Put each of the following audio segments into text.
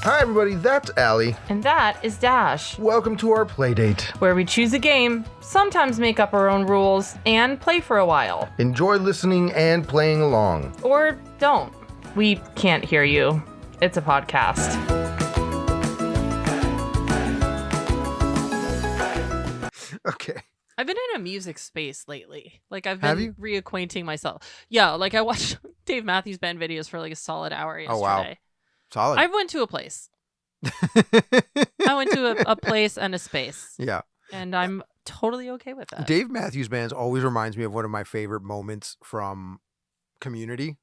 Hi everybody, that's Allie. And that is Dash, Welcome to our playdate. where we choose a game, sometimes make up our own rules, and play for a while. Enjoy listening and playing along. Or don't. We can't hear you. It's a podcast. Okay. I've been in a music space lately. Like, I've Have been you? reacquainting myself. Yeah, like I watched Dave Matthews Band videos for like a solid hour yesterday. Oh, wow. Solid. I went to a place. I went to a place and a space. Yeah. And I'm totally okay with that. Dave Matthews Band always reminds me of one of my favorite moments from Community.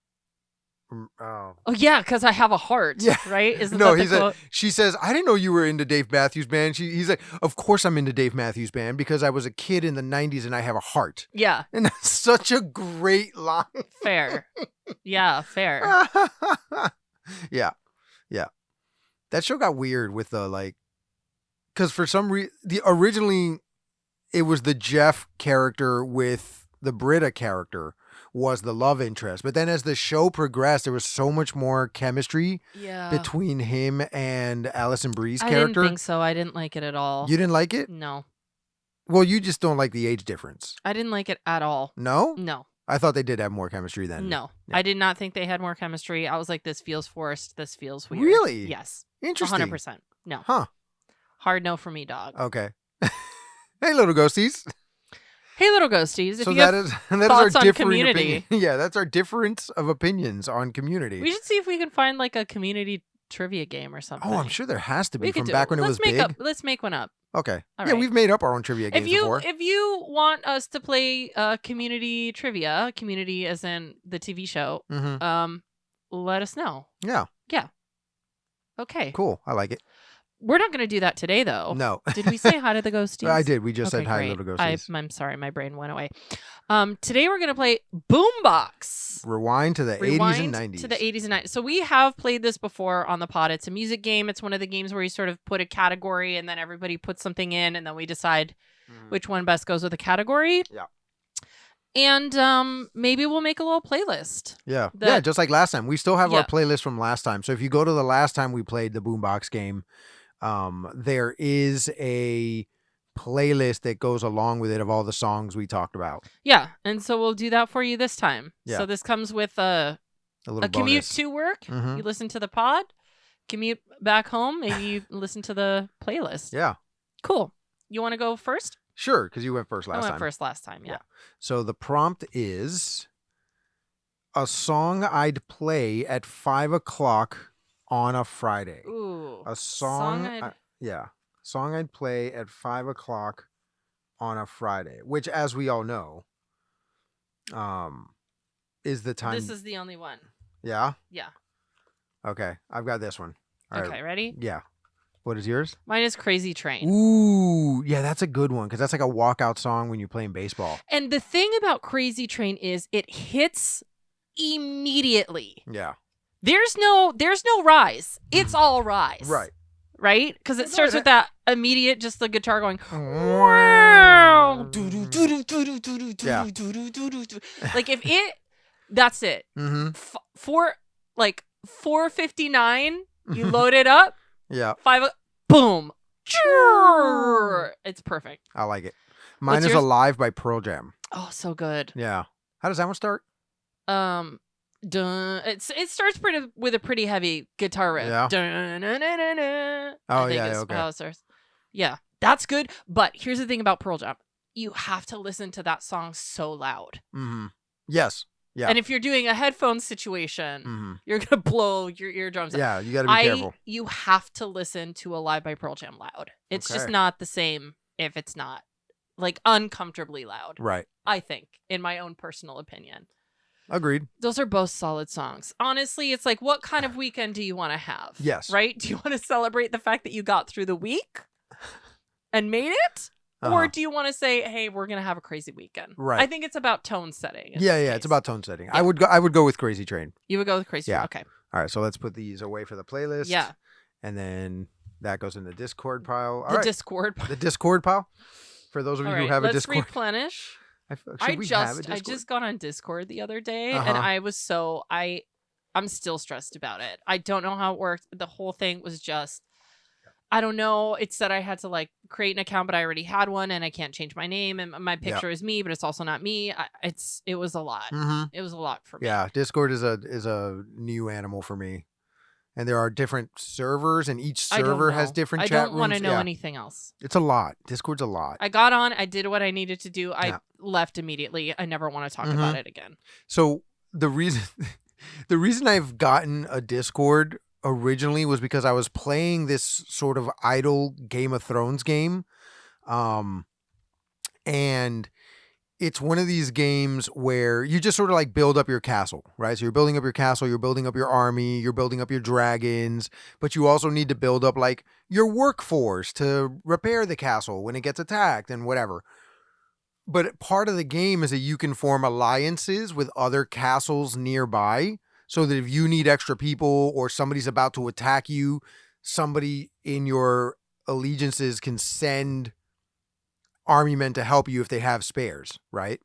Oh, yeah, because I have a heart, Yeah. right? Isn't No, that the quote? she says, I didn't know you were into Dave Matthews Band. He's like, of course I'm into Dave Matthews Band because I was a kid in the 90s and I have a heart. Yeah, And that's such a great line. fair. Yeah, fair. Yeah. Yeah. That show got weird with the because for some reason, originally it was the Jeff character with the Britta character was the love interest. But then as the show progressed, there was so much more chemistry between him and Allison Brie's character. I didn't think so. I didn't like it at all. You didn't like it? No. Well, you just don't like the age difference. I didn't like it at all. No? No. I thought they did have more chemistry then. No. Yeah. I did not think they had more chemistry. I was like, this feels forced. This feels weird. Really? Yes. Interesting. 100%. No. Huh. Hard no for me, dog. Okay. Hey, little ghosties. Hey, little ghosties. If So you that have is our thoughts on differing Community. opinion. Yeah, that's our difference of opinions on Community. we should see if we can find like a community trivia game or something. Oh, I'm sure there has to be We could from do back it. when it was big. Let's make one up. Okay. All Yeah, right. we've made up our own trivia games before. If you want us to play community trivia, Community as in the TV show, Mm-hmm. let us know. Yeah. Okay. Cool. I like it. We're not going to do that today, though. No. Did we say hi to the ghosties? I did. We just Okay, said hi, great. little ghosties. I'm sorry, my brain went away. Today we're going to play Boombox. Rewind to the 80s and 90s. To the 80s and 90s. So we have played this before on the pod. It's a music game. It's one of the games where you sort of put a category and then everybody puts something in and then we decide which one best goes with the category. Yeah. And maybe we'll make a little playlist. Yeah. Just like last time. We still have Yeah. our playlist from last time. So if you go to the last time we played the Boombox game, there is a playlist that goes along with it of all the songs we talked about. Yeah. And so we'll do that for you this time. Yeah. So this comes with a little commute bonus. to work. Mhm. You listen to the pod, commute back home, maybe you listen to the playlist. Yeah. Cool. You want to go first? Sure, because you went first last I went time. first last time, yeah. So the prompt is a song I'd play at 5 o'clock on a Friday. Ooh. A song, I'd- song I'd play at 5 o'clock on a Friday, which, as we all know, is the time. This is the only one. Yeah. Yeah. Okay, I've got this one. All right. Okay, ready? Yeah. What is yours? Mine is Crazy Train. Ooh, yeah, that's a good one because that's like a walkout song when you're playing baseball. And the thing about Crazy Train is it hits immediately. Yeah. There's no rise. It's all rise. Right. Right? Because it It's starts all with that immediate, just the guitar going, Yeah. like if it, that's it. Mm-hmm. For like 4:59, you load it up. Yeah. Boom. It's perfect. I like it. Mine What's is yours? Alive by Pearl Jam. Oh, so good. Yeah. How does that one start? Dun. It starts with a pretty heavy guitar riff. Yeah. Dun, dun, dun, dun, dun. Oh, I think yeah, is okay. how it starts. Yeah, that's good. But here's the thing about Pearl Jam: you have to listen to that song so loud. Mm-hmm. Yes. Yeah. And if you're doing a headphone situation, Mm-hmm. you're gonna blow your eardrums out. Yeah, you got to be careful. You have to listen to Alive by Pearl Jam loud. It's just Okay. not the same if it's not like uncomfortably loud. Right. I think, in my own personal opinion. Agreed. Those are both solid songs. Honestly, it's like, what kind of weekend do you want to have? Yes. Right? Do you want to celebrate the fact that you got through the week and made it? Uh-huh. Or do you want to say, hey, we're going to have a crazy weekend? Right. I think it's about tone setting. in Yeah, this yeah. case. It's about tone setting. Yeah. I would go with Crazy Train. You would go with crazy. Yeah. Okay. All right. So let's put these away for the playlist. Yeah. And then that goes in the Discord pile. All The right. Discord. The Discord pile. For those of you All who right, have a let's Discord. replenish. Should I we have a just Discord? got on Discord the other day, and Uh-huh. I was so I'm still stressed about it. I don't know how it worked. The whole thing was just, I don't know. It said I had to like create an account, but I already had one and I can't change my name. And my picture is me, but it's also not me. It was a lot. Mm-hmm. It was a lot for me. Yeah, Discord is a new animal for me. And there are different servers, and each server has different chat rooms. I don't want to know anything else. It's a lot. Discord's a lot. I got on. I did what I needed to do. I left immediately. I never want to talk about it again. So the reason I've gotten a Discord originally was because I was playing this sort of idle Game of Thrones game. And it's one of these games where you just sort of like build up your castle, right? So you're building up your castle, you're building up your army, you're building up your dragons, but you also need to build up like your workforce to repair the castle when it gets attacked and whatever. But part of the game is that you can form alliances with other castles nearby so that if you need extra people or somebody's about to attack you, somebody in your allegiances can send army men to help you if they have spares, right?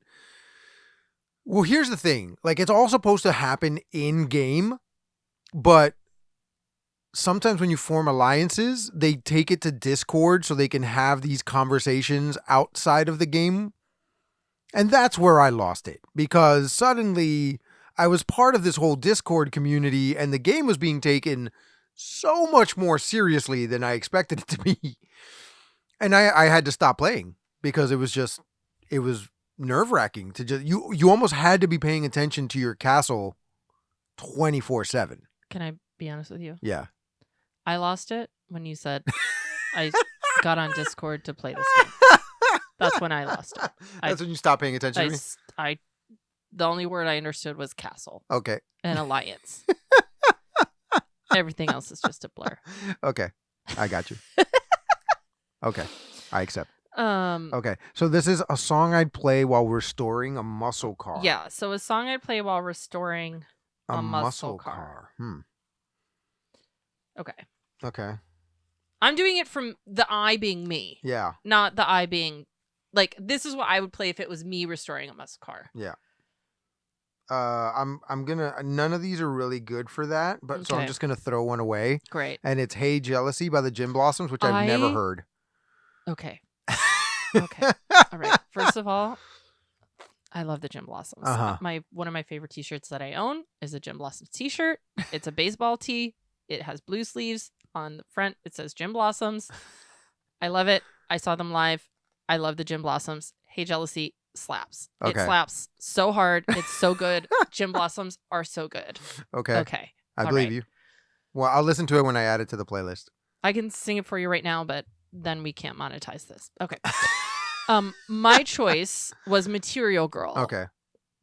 Well, here's the thing. Like, it's all supposed to happen in game, but sometimes when you form alliances, they take it to Discord so they can have these conversations outside of the game. And that's where I lost it, because suddenly I was part of this whole Discord community and the game was being taken so much more seriously than I expected it to be. And I had to stop playing. Because it was nerve-wracking to just, you almost had to be paying attention to your castle 24/7. Can I be honest with you? Yeah. I lost it when you said I got on Discord to play this game. That's when I lost it. That's when you stopped paying attention to me? The only word I understood was castle. Okay. And alliance. Everything else is just a blur. Okay. I got you. Okay. I accept. Um, Okay, so this is a song I'd play while restoring a muscle car. Yeah, so a song I'd play while restoring a muscle car. Okay. Okay. I'm doing it from the I being me. Yeah. Not the I being, like, this is what I would play if it was me restoring a muscle car. Yeah. I'm gonna, none of these are really good for that, but so I'm just gonna throw one away. Great. And it's Hey Jealousy by the Gin Blossoms, which I've never heard. Okay. Okay. All right. First of all, I love the Gin Blossoms. One of my favorite t-shirts that I own is a Gin Blossoms t-shirt. It's a baseball tee. It has blue sleeves. On the front, it says Gin Blossoms. I love it. I saw them live. I love the Gin Blossoms. Hey Jealousy slaps. Okay. It slaps so hard. It's so good. Gin Blossoms are so good. Okay. Okay. I believe you. Well, I'll listen to it when I add it to the playlist. I can sing it for you right now, but then we can't monetize this. Okay. My choice was Material Girl. Okay.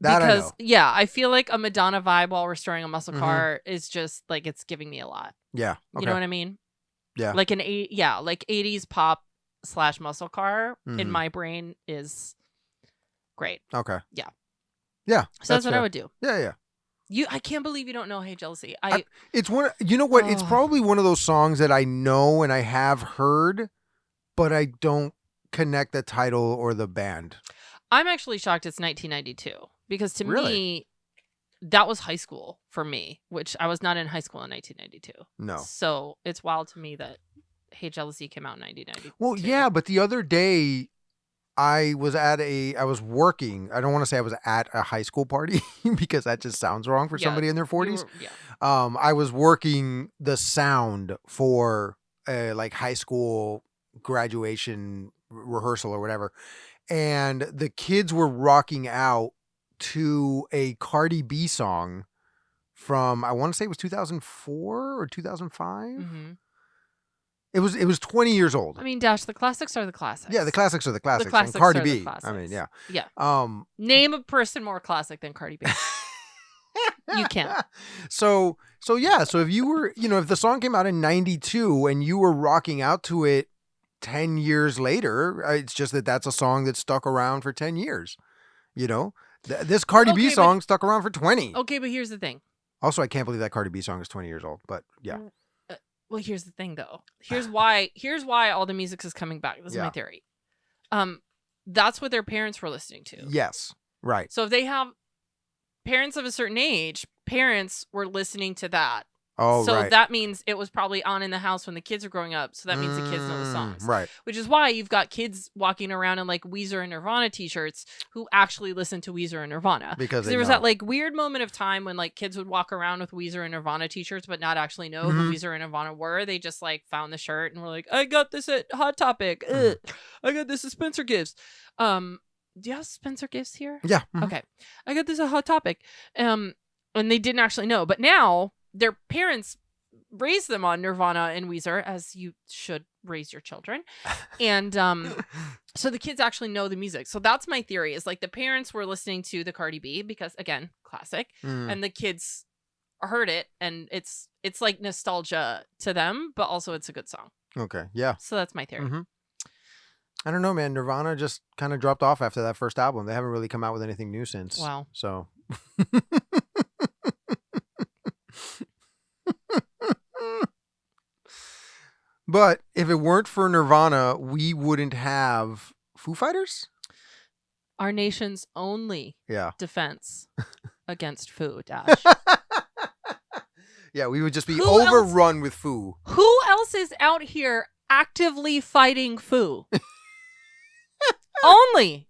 Because I feel like a Madonna vibe while restoring a muscle car is just like, it's giving me a lot. Yeah. Okay. You know what I mean? Yeah. Like like 80s pop / muscle car in my brain is great. Okay. Yeah. Yeah. So that's what I would do. Yeah. I can't believe you don't know Hey Jealousy. It's one, you know what? It's probably one of those songs that I know and I have heard, but I don't connect the title or the band. I'm actually shocked it's 1992 because to me, that was high school for me, which I was not in high school in 1992. No. So it's wild to me that Hey Jealousy came out in 1992. Well, yeah, but the other day I was working. I don't want to say I was at a high school party because that just sounds wrong for somebody in their 40s. I was working the sound for like high school graduation rehearsal or whatever. And the kids were rocking out to a Cardi B song from, I want to say it was 2004 or 2005. Mm-hmm. It was 20 years old. I mean, Dash, the classics are the classics. Yeah, the classics are the classics. The classics and Cardi are B. the classics. I mean, yeah. Yeah. Name a person more classic than Cardi B. You can't. So if you were, if the song came out in 92 and you were rocking out to it 10 years later, it's just that that's a song that stuck around for 10 years. This Cardi B song stuck around for 20. Okay, but here's the thing. Also, I can't believe that Cardi B song is 20 years old, but yeah. Well, here's the thing, though. Here's why all the music is coming back. This is my theory. That's what their parents were listening to. Yes, right. So if they have parents of a certain age, parents were listening to that. Oh, so right. that means it was probably on in the house when the kids are growing up. So that means the kids know the songs. Right. Which is why you've got kids walking around in like Weezer and Nirvana t-shirts who actually listen to Weezer and Nirvana. Because there was that like weird moment of time when like kids would walk around with Weezer and Nirvana t-shirts but not actually know who Weezer and Nirvana were. They just like found the shirt and were like, I got this at Hot Topic. I got this at Spencer Gifts. Do you have Spencer Gifts here? Yeah. Okay. I got this at Hot Topic. And they didn't actually know. But now their parents raise them on Nirvana and Weezer, as you should raise your children. And so the kids actually know the music. So that's my theory, is like the parents were listening to the Cardi B because, again, classic. And the kids heard it and it's like nostalgia to them, but also it's a good song. Okay. Yeah. So that's my theory. I don't know, man. Nirvana just kind of dropped off after that first album. They haven't really come out with anything new since. Wow. So. But if it weren't for Nirvana, we wouldn't have Foo Fighters? Our nation's only defense against Foo, Dash. Yeah, we would just be overrun with Foo. Who else is out here actively fighting Foo? Only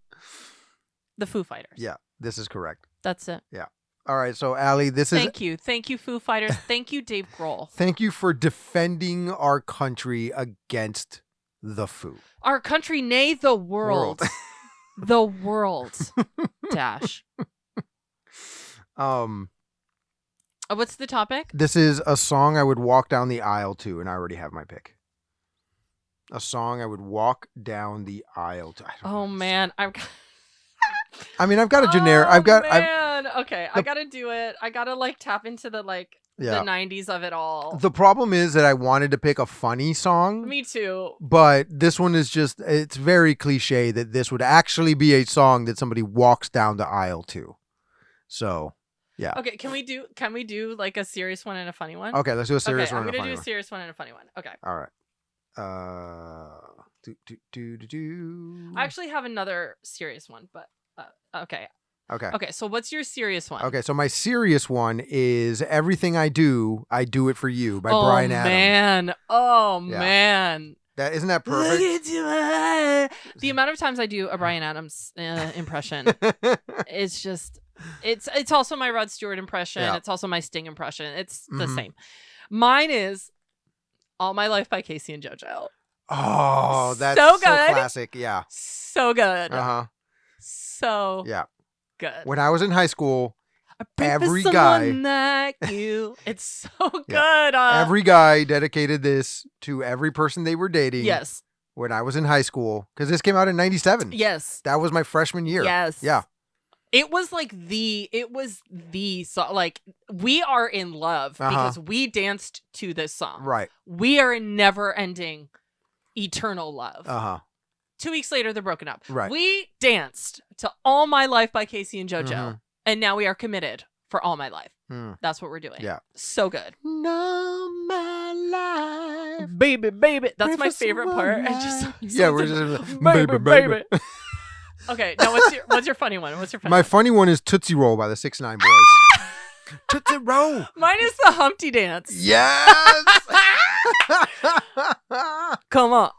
the Foo Fighters. Yeah, this is correct. That's it. Yeah. All right, so Allie, Thank you, Foo Fighters. Thank you, Dave Grohl. Thank you for defending our country against the Foo. Our country, nay, the world. The world. Dash. What's the topic? This is a song I would walk down the aisle to, and I already have my pick. A song I would walk down the aisle to. Oh man, I've got a generic. Okay, I gotta do it. I gotta like tap into the the 90s of it all. The problem is that I wanted to pick a funny song. Me too. But this one is it's very cliche that this would actually be a song that somebody walks down the aisle to. So, yeah. Okay, can we do like a serious one and a funny one? Okay, let's do a serious one and a funny one. I'm gonna do a serious one and a funny one. Okay. All right. I actually have another serious one, but okay. Okay, so what's your serious one? Okay, so my serious one is Everything I Do It For You by Bryan Adams. Man. Isn't that perfect? The amount of times I do a Bryan Adams impression, it's just, it's also my Rod Stewart impression. Yeah. It's also my Sting impression. It's the same. Mine is All My Life by Casey and JoJo. Oh, that's so classic. Yeah. So good. Uh-huh. So good. When I was in high school, every guy like you. It's so good. Every guy dedicated this to every person they were dating. Yes. When I was in high school, because this came out in 97. Yes. That was my freshman year. Yes. Yeah. It was the song. Like, we are in love because we danced to this song. Right. We are in never ending eternal love. 2 weeks later, they're broken up. Right. We danced to All My Life by Casey and JoJo. And now we are committed for all my life. That's what we're doing. Yeah. So good. All my life. Baby, baby. That's my favorite part. We're just baby. Okay, now what's your funny one? My funny one is Tootsie Roll by the 6ix9ine Boys. Tootsie Roll. Mine is the Humpty Dance. Yes. Come on.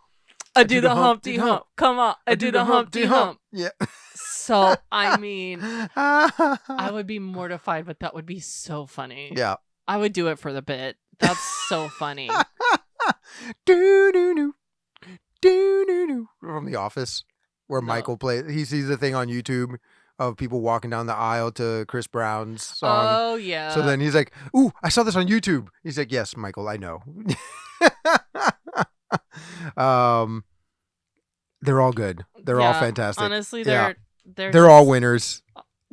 I do the Humpty Hump. Come on. I do the Humpty Hump. Yeah. So, I mean, I would be mortified, but that would be so funny. Yeah. I would do it for the bit. That's so funny. Do-do-do. Do-do-do. From The Office, where Michael plays. He sees a thing on YouTube of people walking down the aisle to Chris Brown's song. Oh, yeah. So then he's like, ooh, I saw this on YouTube. He's like, yes, Michael, I know. They're all good. They're all fantastic. Honestly, they're all winners.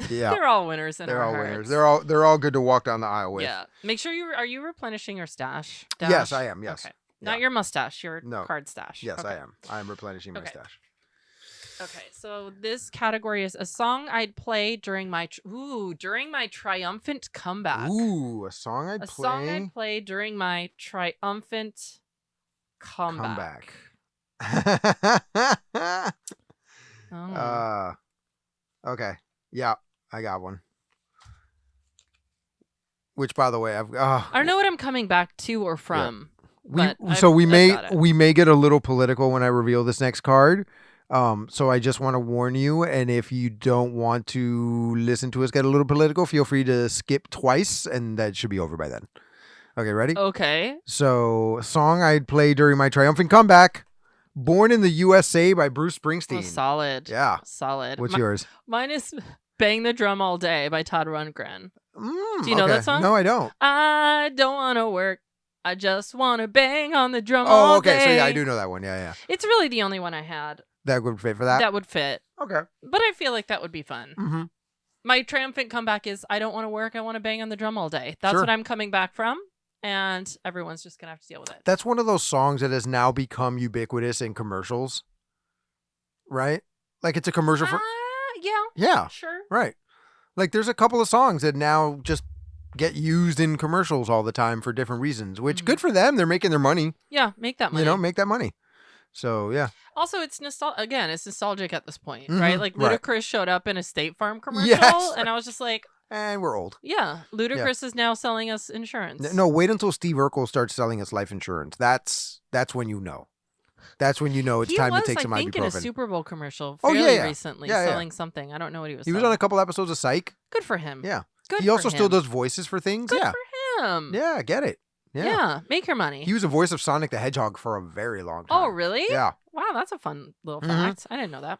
Yeah. They're all winners in They're our all hearts. winners. They're all good to walk down the aisle with. Yeah. Make sure are you replenishing your stash? Yes, I am. Yes. Okay. Not your mustache, your No. card stash. Yes, okay. I am. I am replenishing my stash. Okay, so this category is a song I'd play during my triumphant comeback. Ooh, a song I'd play. A song I'd play during my triumphant comeback. Okay. Yeah, I got one. which by the way, I don't know what I'm coming back to or from. We But we may get a little political when I reveal this next card. So I just want to warn you, and if you don't want to listen to us get a little political, feel free to skip twice, and that should be over by then. Okay, ready? Okay. So, song I'd play during my triumphant comeback, "Born in the USA" by Bruce Springsteen. Oh, solid. Yeah. Solid. What's yours? Mine is "Bang the Drum All Day" by Todd Rundgren. Do you know okay. that song? No, I don't. I don't want to work. I just want to bang on the drum all day. So yeah, I do know that one. Yeah. It's really the only one I had. That would fit for that? That would fit. Okay. But I feel like that would be fun. Mm-hmm. My triumphant comeback is I don't want to work. I want to bang on the drum all day. That's Sure. what I'm coming back from. And everyone's just going to have to deal with it. That's one of those songs that has now become ubiquitous in commercials. Right? Like it's a commercial for... Yeah. Yeah. Sure. Right. Like there's a couple of songs that now just get used in commercials all the time for different reasons, which good for them. They're making their money. Yeah. Make that money. Make that money. So, yeah. Also, it's nostalgic at this point, right? Like Ludacris showed up in a State Farm commercial, Yes. and I was just like, and we're old. Yeah, Ludacris is now selling us insurance. No, wait until Steve Urkel starts selling us life insurance. That's when you know. That's when you know it's time to take some ibuprofen. He was, I think, in a Super Bowl commercial recently, selling something. I don't know what he was selling. He was on a couple episodes of Psych. Good for him. Yeah. Good he also still does voices for things. Good for him. Yeah, I get it. Yeah, make your money. He was a voice of Sonic the Hedgehog for a very long time. Oh, really? Yeah. Wow, that's a fun little fact. I didn't know that.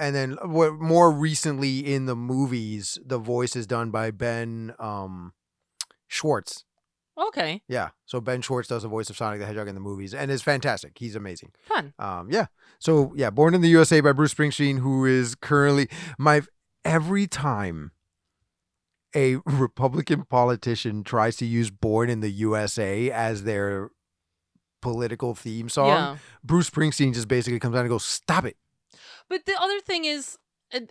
And then more recently in the movies, the voice is done by Ben Schwartz. Okay. Yeah. So Ben Schwartz does the voice of Sonic the Hedgehog in the movies and is fantastic. He's amazing. Fun. Yeah. So yeah, Born in the USA by Bruce Springsteen, who is currently every time a Republican politician tries to use Born in the USA as their political theme song, Bruce Springsteen just basically comes out and goes, "Stop it." But the other thing is,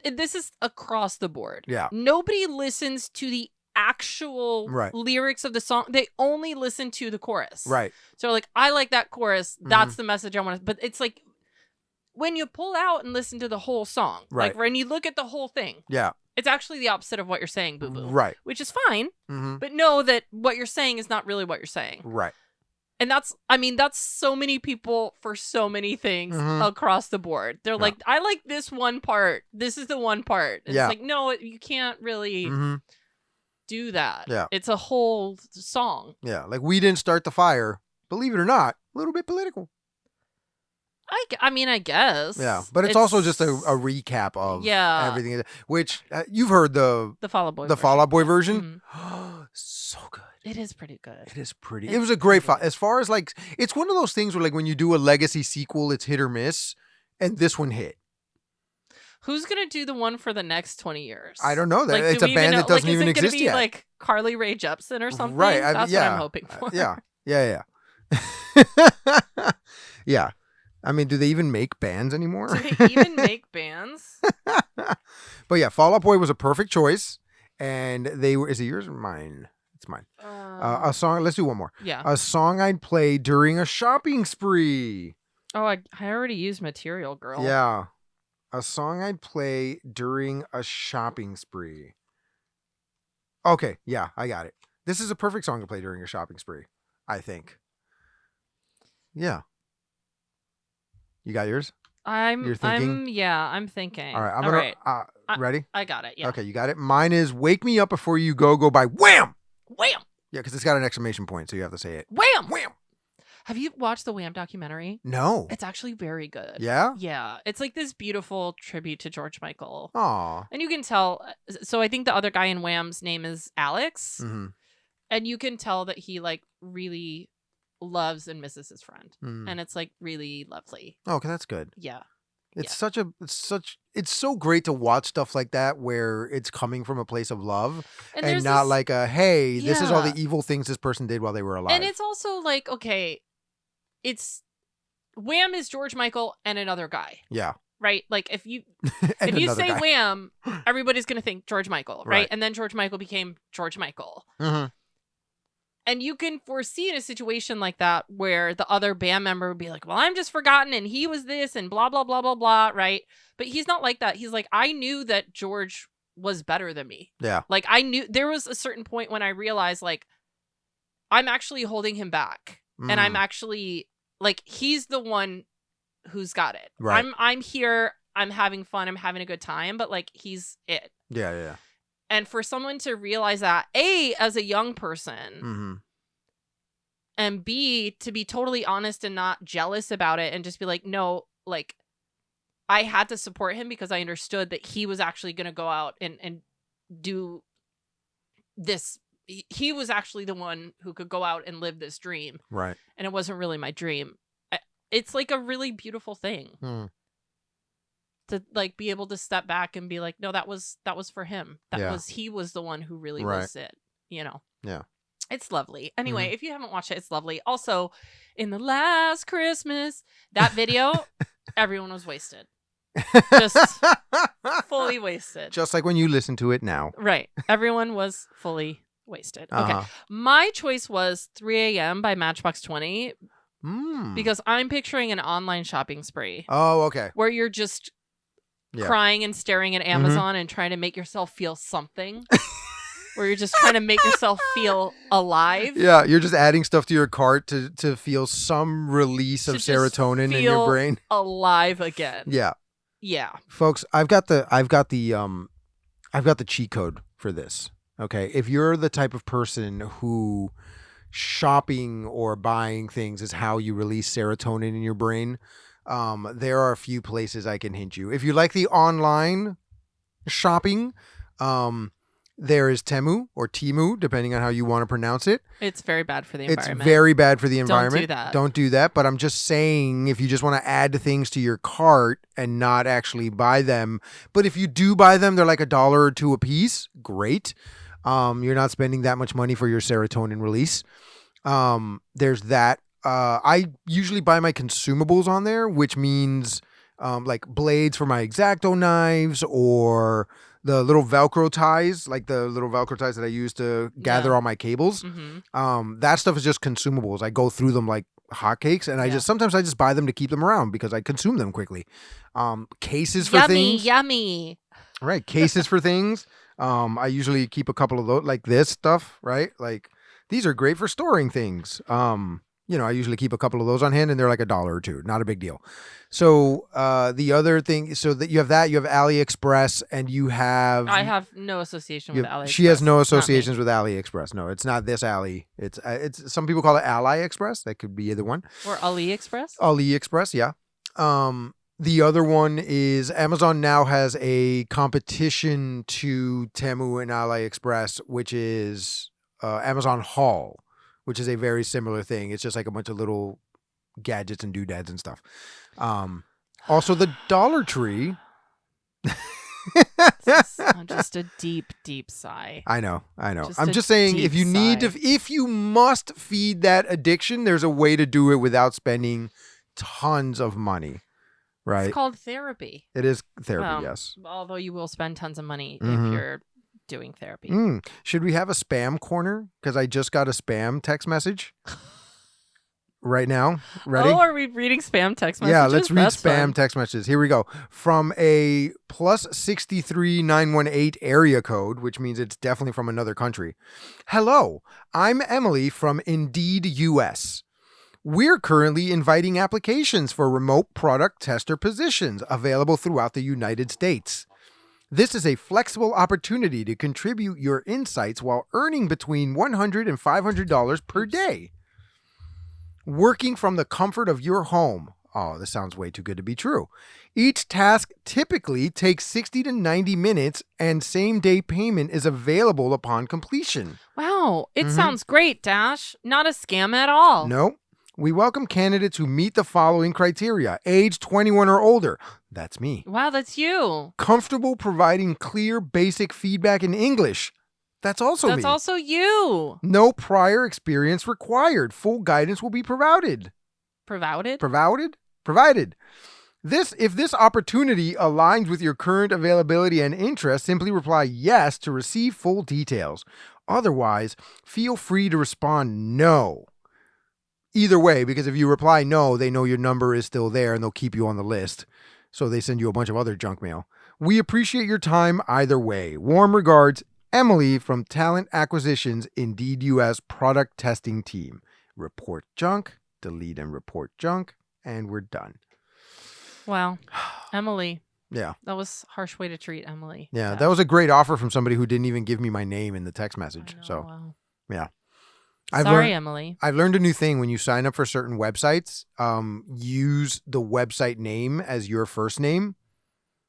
this is across the board. Yeah. Nobody listens to the actual lyrics of the song. They only listen to the chorus. Right. So like, I like that chorus. That's the message I want to, but it's like when you pull out and listen to the whole song, like when you look at the whole thing. Yeah. It's actually the opposite of what you're saying, boo-boo. Right. Which is fine. But know that what you're saying is not really what you're saying. Right. And that's so many people for so many things across the board. They're like, I like this one part. This is the one part. It's like, no, you can't really do that. Yeah. It's a whole song. Yeah. Like, we didn't start the fire. Believe it or not, a little bit political. I mean, I guess. Yeah, but it's also just a recap of everything. Which you've heard the Fall Out Boy Fall Out Boy version. So good. It is pretty good. It is pretty. It was a great as far as like, it's one of those things where like when you do a legacy sequel, it's hit or miss, and this one hit. Who's gonna do the one for the next 20 years? I don't know. That like, it's a band that doesn't even exist yet. Is it gonna be like Carly Rae Jepsen or something? Right. That's what I'm hoping for. Yeah. Yeah. I mean, do they even make bands anymore? Do they even make bands? But yeah, Fall Out Boy was a perfect choice. And they were, is it yours or mine? It's mine. A song, let's do one more. Yeah. A song I'd play during a shopping spree. Oh, I already used Material Girl. Yeah. A song I'd play during a shopping spree. Okay, yeah, I got it. This is a perfect song to play during a shopping spree, I think. Yeah. You got yours? You're thinking? I'm thinking. All right, I'm gonna. Ready? I got it. Yeah. Okay, you got it. Mine is "Wake Me Up Before You Go" by Wham. Wham. Yeah, because it's got an exclamation point, so you have to say it. Wham. Wham. Have you watched the Wham documentary? No. It's actually very good. Yeah? Yeah. It's like this beautiful tribute to George Michael. Aw. And you can tell. So I think the other guy in Wham's name is Alex. And you can tell that he like really loves and misses his friend. And it's like really lovely. Oh, okay, that's good. Yeah. It's so great to watch stuff like that where it's coming from a place of love and not like a, hey, this is all the evil things this person did while they were alive. And it's also like, okay, it's Wham is George Michael and another guy. Yeah. Right? Like if you say guy. Wham, everybody's going to think George Michael, right? And then George Michael became George Michael. And you can foresee in a situation like that where the other band member would be like, well, I'm just forgotten and he was this and blah, blah, blah, blah, blah, right? But he's not like that. He's like, I knew that George was better than me. Yeah. Like, I knew there was a certain point when I realized, like, I'm actually holding him back. And I'm actually, like, he's the one who's got it. Right. I'm here. I'm having fun. I'm having a good time. But, like, he's it. Yeah. And for someone to realize that, A, as a young person, and B, to be totally honest and not jealous about it and just be like, no, like, I had to support him because I understood that he was actually going to go out and do this. He was actually the one who could go out and live this dream. Right. And it wasn't really my dream. It's like a really beautiful thing. To like be able to step back and be like, no, that was for him. He was the one who really was it, you know? Yeah. It's lovely. Anyway, if you haven't watched it, it's lovely. Also, in the last Christmas, that video, everyone was wasted. Just fully wasted. Just like when you listen to it now. Right. Everyone was fully wasted. Okay. My choice was 3 a.m. by Matchbox 20 because I'm picturing an online shopping spree. Oh, okay. Where you're just crying and staring at Amazon and trying to make yourself feel something. Where you're just trying to make yourself feel alive. Yeah, you're just adding stuff to your cart to feel some release of serotonin in your brain. Alive again. Yeah. Yeah. Folks, I've got the cheat code for this. Okay. If you're the type of person who shopping or buying things is how you release serotonin in your brain, there are a few places I can hint you. If you like the online shopping, there is Temu or Temu, depending on how you want to pronounce it. It's very bad for the environment. It's very bad for the environment. Don't do that. But I'm just saying, if you just want to add things to your cart and not actually buy them, but if you do buy them, they're like $1 or $2 a piece. Great. You're not spending that much money for your serotonin release. There's that. I usually buy my consumables on there, which means like blades for my X-Acto knives or the little Velcro ties, like the little Velcro ties that I use to gather all my cables. That stuff is just consumables. I go through them like hotcakes, and sometimes I just buy them to keep them around because I consume them quickly. Cases for things. Yummy. Right. Cases for things. I usually keep a couple of those, like this stuff, right? Like these are great for storing things. I usually keep a couple of those on hand and they're like $1 or $2. Not a big deal. So the other thing, so that you have AliExpress, and you have... I have no association with AliExpress. She has no associations with AliExpress. No, it's not this Ali. It's some people call it AliExpress. That could be either one. Or AliExpress? AliExpress, yeah. The other one is Amazon now has a competition to Temu and AliExpress, which is Amazon Haul, which is a very similar thing. It's just like a bunch of little gadgets and doodads and stuff. Also, the Dollar Tree. Just a deep, deep sigh. I know. I'm just saying, if you must feed that addiction, there's a way to do it without spending tons of money. Right. It's called therapy. It is therapy, yes. Although you will spend tons of money if you're doing therapy. Should we have a spam corner? Because I just got a spam text message right now. Ready? Oh, are we reading spam text messages? Yeah, let's read spam text messages. Here we go. From a +63 918 area code, which means it's definitely from another country. Hello, I'm Emily from Indeed US. We're currently inviting applications for remote product tester positions available throughout the United States. This is a flexible opportunity to contribute your insights while earning between $100 and $500 per day. Working from the comfort of your home. Oh, this sounds way too good to be true. Each task typically takes 60 to 90 minutes, and same-day payment is available upon completion. Wow, it sounds great, Dash. Not a scam at all. No. We welcome candidates who meet the following criteria. Age 21 or older. That's me. Wow, that's you. Comfortable providing clear, basic feedback in English. That's also me. That's also you. No prior experience required. Full guidance will be provided. Provided? Provided. If this opportunity aligns with your current availability and interest, simply reply yes to receive full details. Otherwise, feel free to respond no. Either way, because if you reply no, they know your number is still there and they'll keep you on the list. So they send you a bunch of other junk mail. We appreciate your time either way. Warm regards, Emily from Talent Acquisitions Indeed US Product Testing Team. Report junk, delete and report junk, and we're done. Wow. Emily. Yeah. That was a harsh way to treat Emily. Yeah, Gosh. that was a great offer from somebody who didn't even give me my name in the text message. I know, So, wow. yeah. Sorry, Emily. I've learned a new thing. When you sign up for certain websites, use the website name as your first name,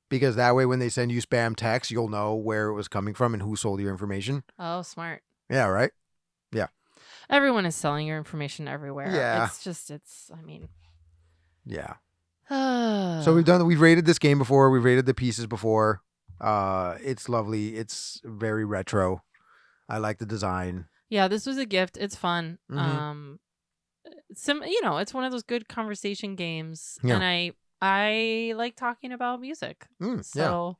because that way when they send you spam text, you'll know where it was coming from and who sold your information. Oh, smart. Yeah, right? Yeah. Everyone is selling your information everywhere. Yeah. Yeah. So we've rated this game before. We've rated the pieces before. It's lovely. It's very retro. I like the design. Yeah, this was a gift. It's fun. Mm-hmm. It's one of those good conversation games, Yeah. and I like talking about music. So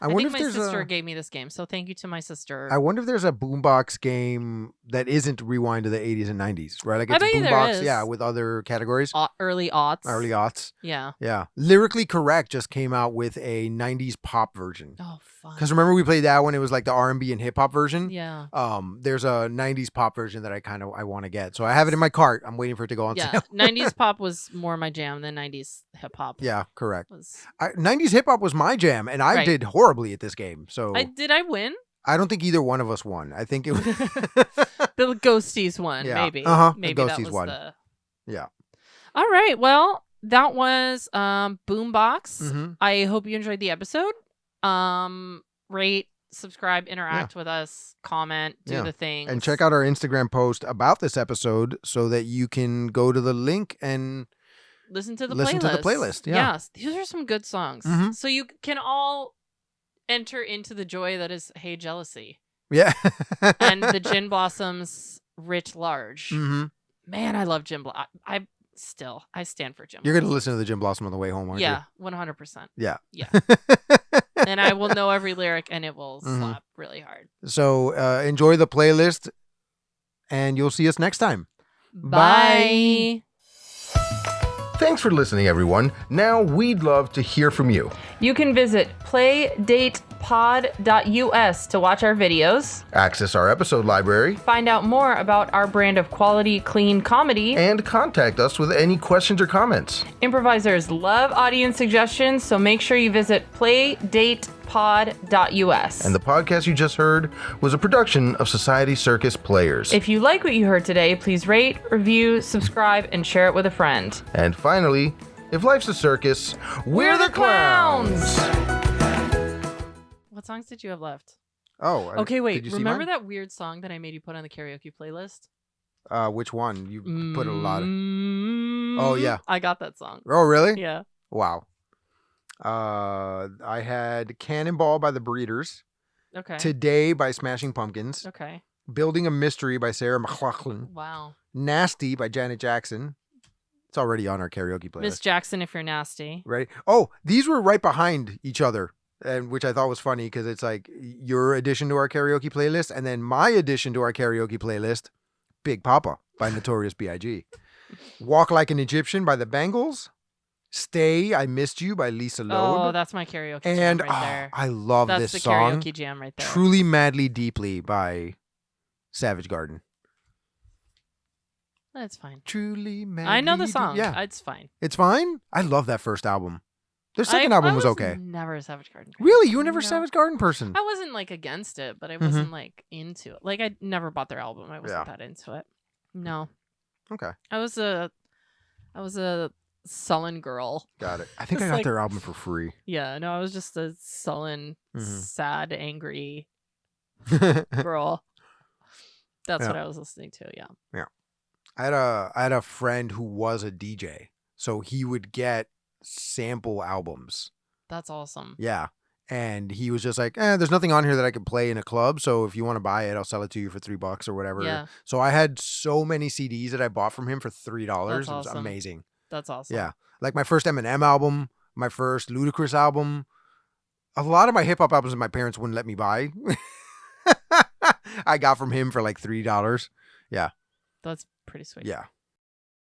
I think my sister gave me this game, so thank you to my sister. I wonder if there's a boombox game that isn't Rewind to the 80s and 90s, right? Like it's I bet boombox, there is. yeah, with other categories. Early aughts. Early aughts. Yeah. Yeah. Lyrically Correct just came out with a 90s pop version. Oh, fun. Because remember we played that one? It was like the R&B and hip hop version. Yeah. There's a 90s pop version that I want to get. So I have it in my cart. I'm waiting for it to go on sale. 90s pop was more my jam than 90s hip hop. Yeah, correct. 90s hip hop was my jam, and I did horribly at this game. So did I win? I don't think either one of us won. I think it was the Ghosties won, maybe. the Maybe Ghosties that was won. Yeah. All right. Well, that was Boombox. Mm-hmm. I hope you enjoyed the episode. Rate, subscribe, interact with us, comment, do the things. And check out our Instagram post about this episode so that you can go to the link and listen to the playlist. Yeah. Yes. These are some good songs. Mm-hmm. So you can all enter into the joy that is Hey Jealousy. Yeah. And the Gin Blossoms Rich Large. Mm-hmm. Man, I love Gin Blossom. I stand for Gin Blossom. You're going to listen to the Gin Blossom on the way home, aren't you? Yeah, 100%. Yeah. Yeah. And I will know every lyric and it will slap really hard. So enjoy the playlist and you'll see us next time. Bye. Thanks for listening, everyone. Now we'd love to hear from you. You can visit playdatepod.us to watch our videos, Access our episode library, find out more about our brand of quality, clean comedy, and contact us with any questions or comments. Improvisers love audience suggestions, so make sure you visit playdatepod.us. And the podcast you just heard was a production of Society Circus Players. If you like what you heard today, please rate, review, subscribe, and share it with a friend. And finally, if life's a circus, we're the clowns! What songs did you have left? Oh, okay, wait. Did you see Remember mine? that weird song that I made you put on the karaoke playlist? Which one? You put a lot of... Oh, yeah. I got that song. Oh, really? Yeah. Wow. I had Cannonball by the Breeders. Okay. Today by Smashing Pumpkins. Okay. Building a Mystery by Sarah McLachlan. Wow. Nasty by Janet Jackson. It's already on our karaoke playlist. Miss Jackson, If You're Nasty. Right. Oh, these were right behind each other, and which I thought was funny because it's like your addition to our karaoke playlist and then my addition to our karaoke playlist, Big Papa by Notorious B.I.G. Walk Like an Egyptian by the Bangles. Stay, I Missed You by Lisa Loeb. Oh, that's my karaoke and jam right there. I love That's this the song. karaoke jam right there. Truly Madly Deeply by Savage Garden. That's fine. Truly Madly I know the song. Yeah. It's fine. It's fine? I love that first album. Their second album was okay. Never a Savage Garden fan. Really? You were never a No. Savage Garden person? I wasn't like against it, but I wasn't like into it. Like I never bought their album. I wasn't that into it. No. Okay. I was a sullen girl. Got it. I think It's I got like- their album for free. Yeah, no, I was just a sullen, Mhm. sad, angry I girl. That's Yeah. what I was listening to. Yeah. had a friend who was a DJ, so he would get sample albums. That's awesome. Yeah. And he was just like, there's nothing on here that I can play in a club. So if you want to buy it, I'll sell it to you for $3 or whatever. Yeah. So I had so many CDs that I bought from him for $3. That's It was awesome. amazing. That's awesome. Yeah. Like my first Eminem album, my first Ludacris album. A lot of my hip hop albums that my parents wouldn't let me buy. I got from him for like $3. Yeah. That's pretty sweet. Yeah.